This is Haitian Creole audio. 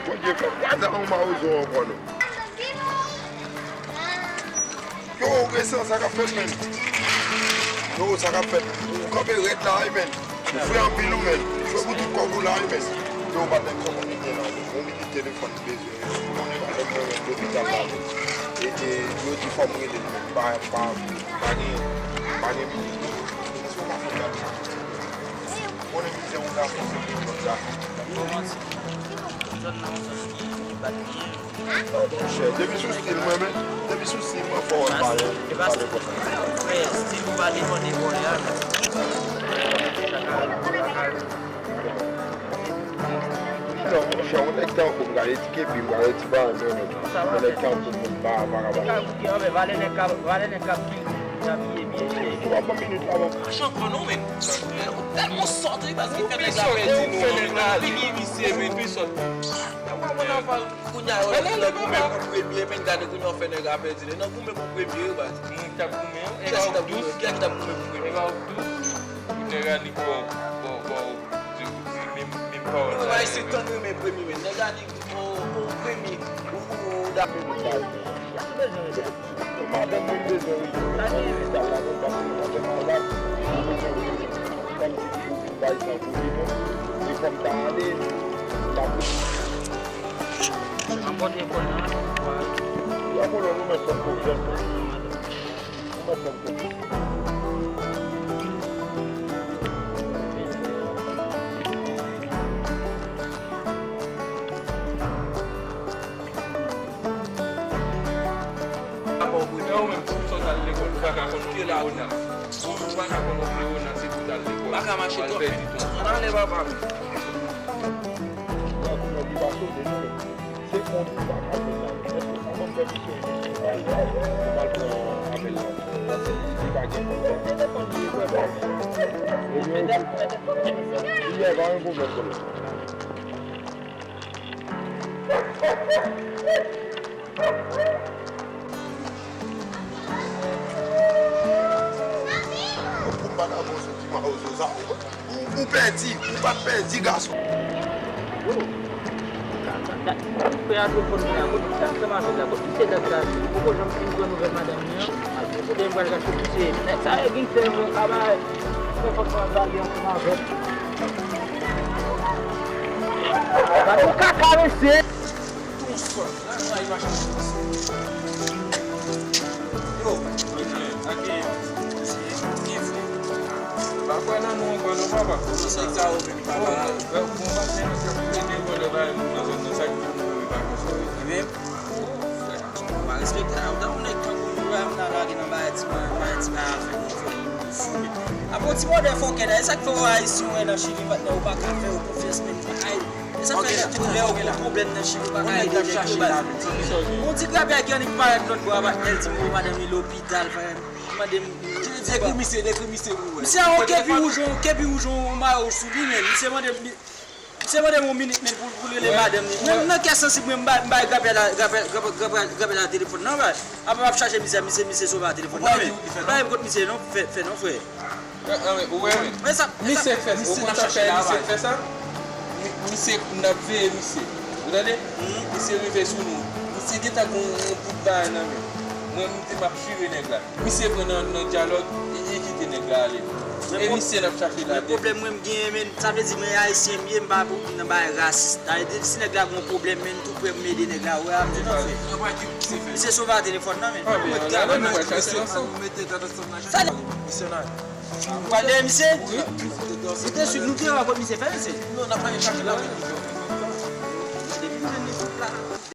Pode cada uma usou agora. Yo, esse é o sacafete, man. Yo, sacafete. O cabelo é da aí, man. Fui a pilo, man. Foi muito cogo lá, man. Yo, batem como ninguém lá. Vamos de telefone mesmo. Eu vou dar lá. E eu te falo com ele. Paguei. Quando ele dizer um gato, deve sustir, mas deve sustir uma forma. Não, chama onde é que está o povo, galera? Que viu, galera? Tipo, onde é que está o povo? Vale ne cap Champion non men. Tellement sorte parce qu'il fait des affaires. Il vient mais puis sorte. On va kunya wala ku me ku premier men gade ku ñoo fene ga affaire dire non ku me ku premier ba. ta kume E ga ta ku me e ga tu ne ga ni ko mi pa on va essayer de tomber mes premiers men. Ne ga ni au premier ou da Madame Mendes, Baka marcher toi. On enlève pas. Ou perdi, ou pas perdi, garçon. Apoi ți mă de foc, dar exact pe o ai si una și liva de o café o cu fiesmen. Ai, esa fe tu le o problem na și liva ai de și la. Un ți grabia că ni pa tot go aba el ți mo madame l'hôpital fa. Madame De commissaire. se o que bi ujo ma o subine, se madame se madame o minute men pour les madame. Na que sensible mba grabia la téléphone non ba. Aba va chercher mise so ba téléphone. Ba ko mise non fait non frère. Ouais. Mais ça Monsieur fait ça. Monsieur n'a fait monsieur. Vous allez monsieur rive sous nous. Monsieur qui t'a gon pour ba na mais. Moi m'te marcher nèg là. Monsieur prend un dialogue et quitter nèg là aller. Et monsieur n'a chercher là. Le problème moi bien men ça veut dire moi haïtien bien pas pour na ba raciste. Si nèg là gon problème men tout pour m'aider nèg là ouais am non fait. C'est sauver téléphone non mais. Pas de monsieur. C'était sur nous qui va comme monsieur fait c'est. Non, on n'a pas cherché là.